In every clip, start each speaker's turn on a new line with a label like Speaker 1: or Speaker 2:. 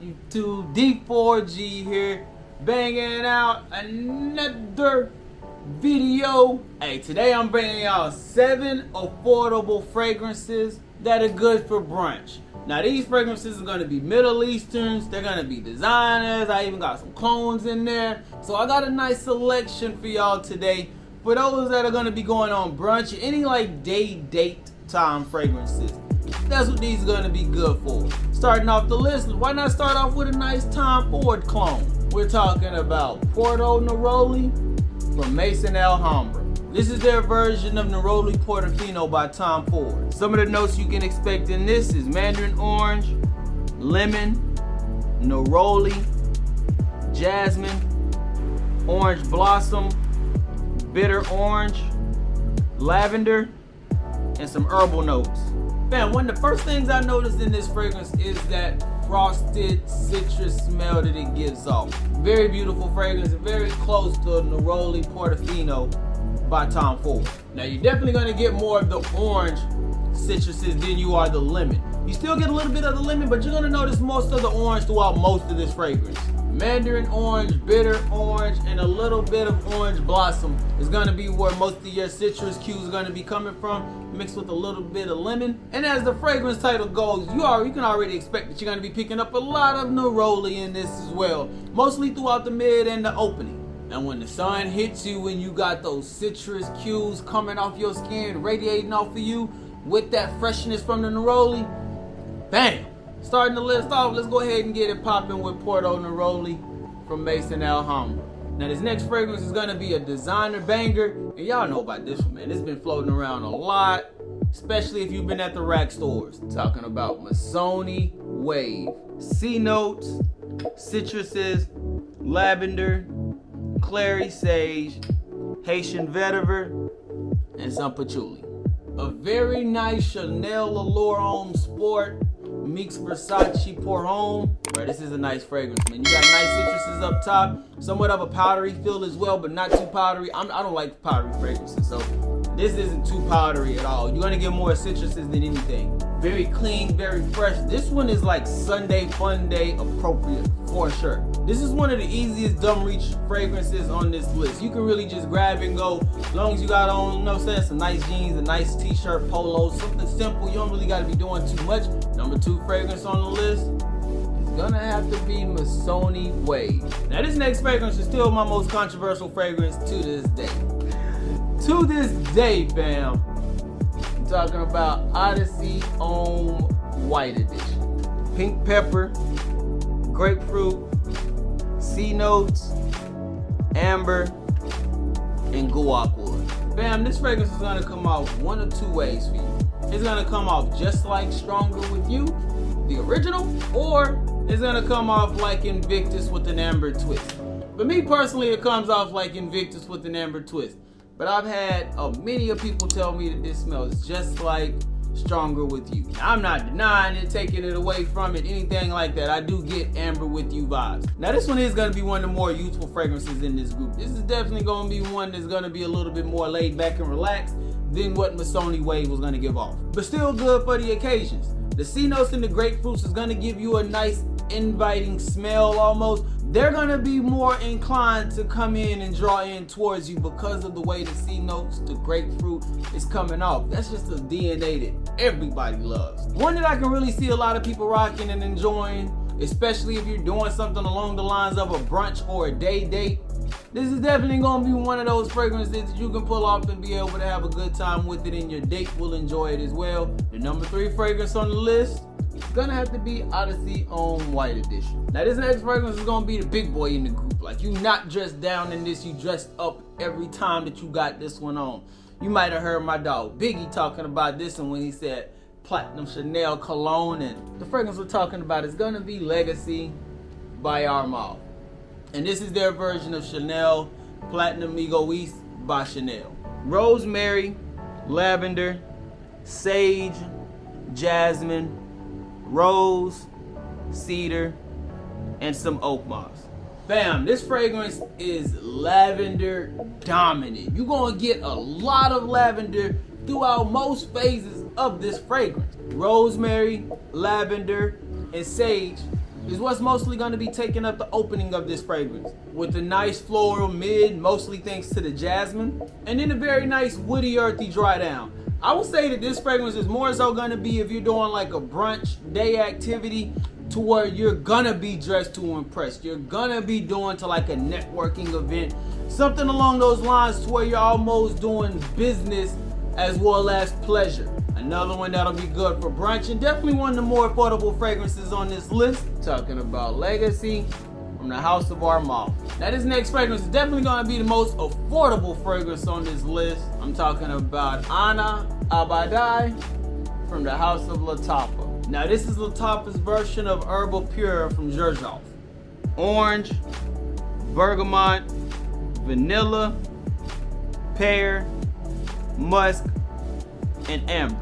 Speaker 1: YouTube? D4G here, banging out another video. Hey, today I'm bringing y'all 7 affordable fragrances that are good for brunch. Now these fragrances are gonna be Middle Easterns, they're gonna be designers, I even got some clones in there. So I got a nice selection for y'all today. For those that are gonna be going on brunch, any like date time fragrances. That's what these are gonna be good for. Starting off the list, why not start off with a nice Tom Ford clone? We're talking about Porto Neroli from Maison Alhambra. This is their version of Neroli Portofino by Tom Ford. Some of the notes you can expect in this is mandarin orange, lemon, neroli, jasmine, orange blossom, bitter orange, lavender, and some herbal notes. Man, one of the first things I noticed in this fragrance is that frosted citrus smell that it gives off. Very beautiful fragrance, very close to Neroli Portofino by Tom Ford. Now you're definitely gonna get more of the orange citruses than you are the lemon. You still get a little bit of the lemon, but you're gonna notice most of the orange throughout most of this fragrance. Mandarin orange, bitter orange, and a little bit of orange blossom is gonna be where most of your citrus cues are gonna be coming from, mixed with a little bit of lemon. And as the fragrance title goes, you can already expect that you're gonna be picking up a lot of neroli in this as well, mostly throughout the mid and the opening. And when the sun hits you and you got those citrus cues coming off your skin, radiating off of you with that freshness from the neroli, bam! Starting the list off, let's go ahead and get it popping with Porto Neroli from Maison Alhambra. Now this next fragrance is gonna be a designer banger, and y'all know about this one, man. It's been floating around a lot, especially if you've been at the rack stores. Talking about Missoni Wave. C notes, citruses, lavender, clary sage, Haitian vetiver, and some patchouli. A very nice Chanel Allure Homme Sport meets Versace Pour Homme. Bro, this is a nice fragrance, man. You got nice citruses up top, somewhat of a powdery feel as well, but not too powdery. I don't like powdery fragrances, so this isn't too powdery at all. You're gonna get more citruses than anything. Very clean, very fresh. This one is like Sunday fun day appropriate for sure. This is one of the easiest dumb reach fragrances on this list. You can really just grab and go, as long as you got on, you know what I'm saying, some nice jeans, a nice t-shirt, polo, something simple. You don't really gotta be doing too much. Number 2 fragrance on the list is gonna have to be Missoni Wave. Now this next fragrance is still my most controversial fragrance to this day. To this day, fam. I'm talking about Odyssey White Edition. Pink pepper, grapefruit, sea notes, amber, and guac wood. Fam, this fragrance is gonna come off one of 2 ways for you. It's gonna come off just like Stronger With You, the original, or it's gonna come off like Invictus with an amber twist. For me personally, it comes off like Invictus with an amber twist. But I've had many of people tell me that this smells just like Stronger With You. Now, I'm not denying it, taking it away from it, anything like that. I do get Amber With You vibes. Now this one is gonna be one of the more youthful fragrances in this group. This is definitely gonna be one that's gonna be a little bit more laid back and relaxed than what Missoni Wave was gonna give off. But still good for the occasions. The sea notes and the grapefruits is gonna give you a nice inviting smell almost. They're gonna be more inclined to come in and draw in towards you because of the way the sea notes, the grapefruit is coming off. That's just a DNA that everybody loves. One that I can really see a lot of people rocking and enjoying, especially if you're doing something along the lines of a brunch or a day date. This is definitely gonna be one of those fragrances that you can pull off and be able to have a good time with it, and your date will enjoy it as well. The number 3 fragrance on the list is gonna have to be Odyssey White Edition. Now this next fragrance is gonna be the big boy in the group. Like, you not dressed down in this, you dressed up every time that you got this one on. You might have heard my dog Biggie talking about this one when he said Platinum Chanel Cologne, and the fragrance we're talking about is gonna be Legacy by Armaf. And this is their version of Chanel Platinum Egoiste by Chanel. Rosemary, lavender, sage, jasmine, rose, cedar, and some oak moss. Bam, this fragrance is lavender dominant. You're gonna get a lot of lavender throughout most phases of this fragrance. Rosemary, lavender, and sage is what's mostly going to be taking up the opening of this fragrance, with a nice floral mid, mostly thanks to the jasmine, and then a very nice woody earthy dry down. I would say that this fragrance is more so going to be if you're doing like a brunch day activity to where you're going to be dressed to impress. You're going to be doing to like a networking event, something along those lines to where you're almost doing business as well as pleasure. Another one that'll be good for brunch, and definitely one of the more affordable fragrances on this list. Talking about Legacy from the house of Armaf. Now this next fragrance is definitely going to be the most affordable fragrance on this list. I'm talking about Abiyedh from the house of Lattafa. Now this is Lattafa's version of Herbal Pure from Xerjoff. Orange, bergamot, vanilla, pear, musk, and amber.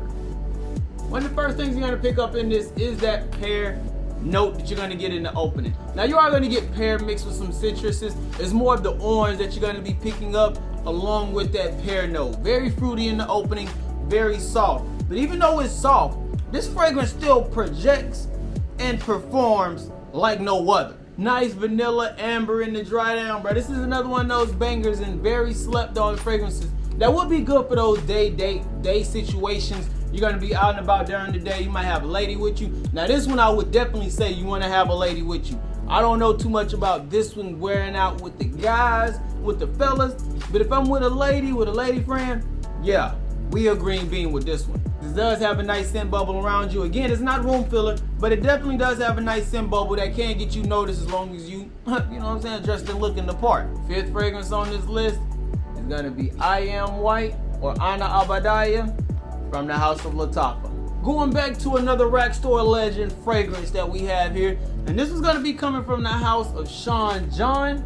Speaker 1: One of the first things you're going to pick up in this is that pear note that you're going to get in the opening. Now you are going to get pear mixed with some citruses. It's more of the orange that you're going to be picking up along with that pear note. Very fruity in the opening, very soft. But even though it's soft, this fragrance still projects and performs like no other. Nice vanilla amber in the dry down, bro. This is another one of those bangers and very slept on fragrances that would be good for those day situations. You're going to be out and about during the day. You might have a lady with you. Now this one I would definitely say you want to have a lady with you. I don't know too much about this one wearing out with the guys, with the fellas. But if I'm with a lady friend, yeah, we a green bean with this one. This does have a nice scent bubble around you. Again, it's not room filler, but it definitely does have a nice scent bubble that can get you noticed as long as you, you know what I'm saying, dressed and looking the part. Fifth fragrance on this list is going to be I Am White or Abiyedh from the house of Lattafa. Going back to another rack store legend fragrance that we have here, and this is going to be coming from the house of Sean John,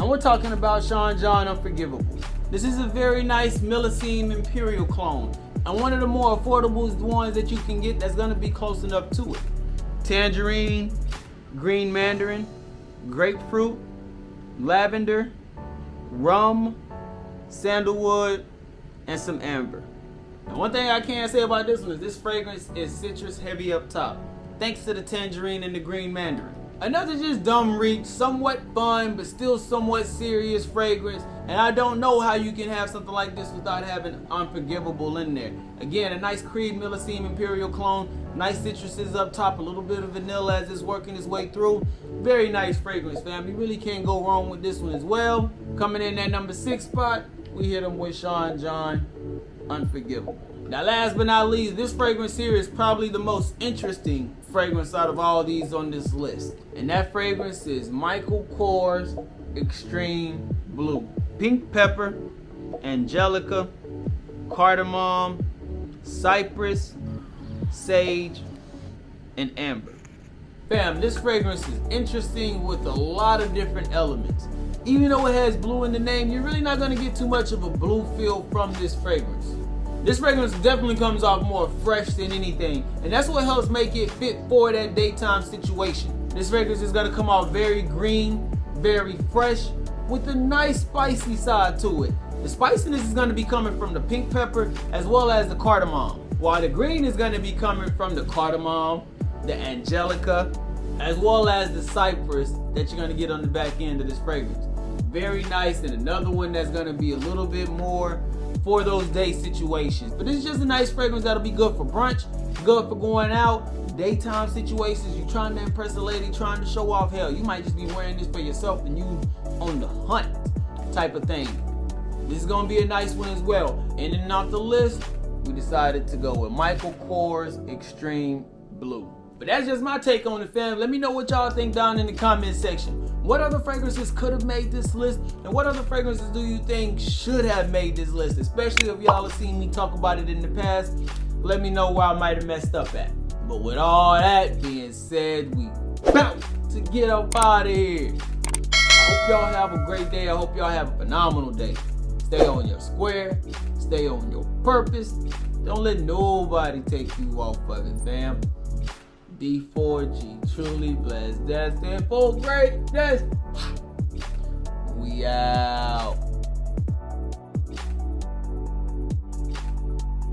Speaker 1: and we're talking about Sean John Unforgivable. This is a very nice Missoni Imperial clone, and one of the more affordable ones that you can get that's going to be close enough to it. Tangerine, green mandarin, grapefruit, lavender, rum, sandalwood, and some amber. And one thing I can say about this one is this fragrance is citrus heavy up top, thanks to the tangerine and the green mandarin. Another just dumb reach, somewhat fun but still somewhat serious fragrance, and I don't know how you can have something like this without having Unforgivable in there. Again, a nice Creed Missoni Imperial clone, nice citruses up top, a little bit of vanilla as it's working its way through. Very nice fragrance, fam. You really can't go wrong with this one as well. Coming in at number 6 spot, we hit them with Sean John Unforgivable. Now last but not least, this fragrance here is probably the most interesting fragrance out of all these on this list. And that fragrance is Michael Kors Extreme Blue. Pink pepper, angelica, cardamom, cypress, sage, and amber. Fam, this fragrance is interesting with a lot of different elements. Even though it has blue in the name, you're really not going to get too much of a blue feel from this fragrance. This fragrance definitely comes off more fresh than anything, and that's what helps make it fit for that daytime situation. This fragrance is going to come off very green, very fresh, with a nice spicy side to it. The spiciness is going to be coming from the pink pepper as well as the cardamom, while the green is going to be coming from the cardamom, the angelica, as well as the cypress that you're going to get on the back end of this fragrance. Very nice, and another one that's going to be a little bit more for those day situations. But this is just a nice fragrance that'll be good for brunch, good for going out, daytime situations. You trying to impress a lady, trying to show off. Hell, you might just be wearing this for yourself and you on the hunt type of thing. This is gonna be a nice one as well. Ending off the list, we decided to go with Michael Kors Extreme Blue. But that's just my take on it, fam. Let me know what y'all think down in the comment section. What other fragrances could have made this list? And what other fragrances do you think should have made this list? Especially if y'all have seen me talk about it in the past. Let me know where I might have messed up at. But with all that being said, we about to get up out of here. I hope y'all have a great day. I hope y'all have a phenomenal day. Stay on your square. Stay on your purpose. Don't let nobody take you off of it, fam. D4G, truly blessed, destined for greatness. We out.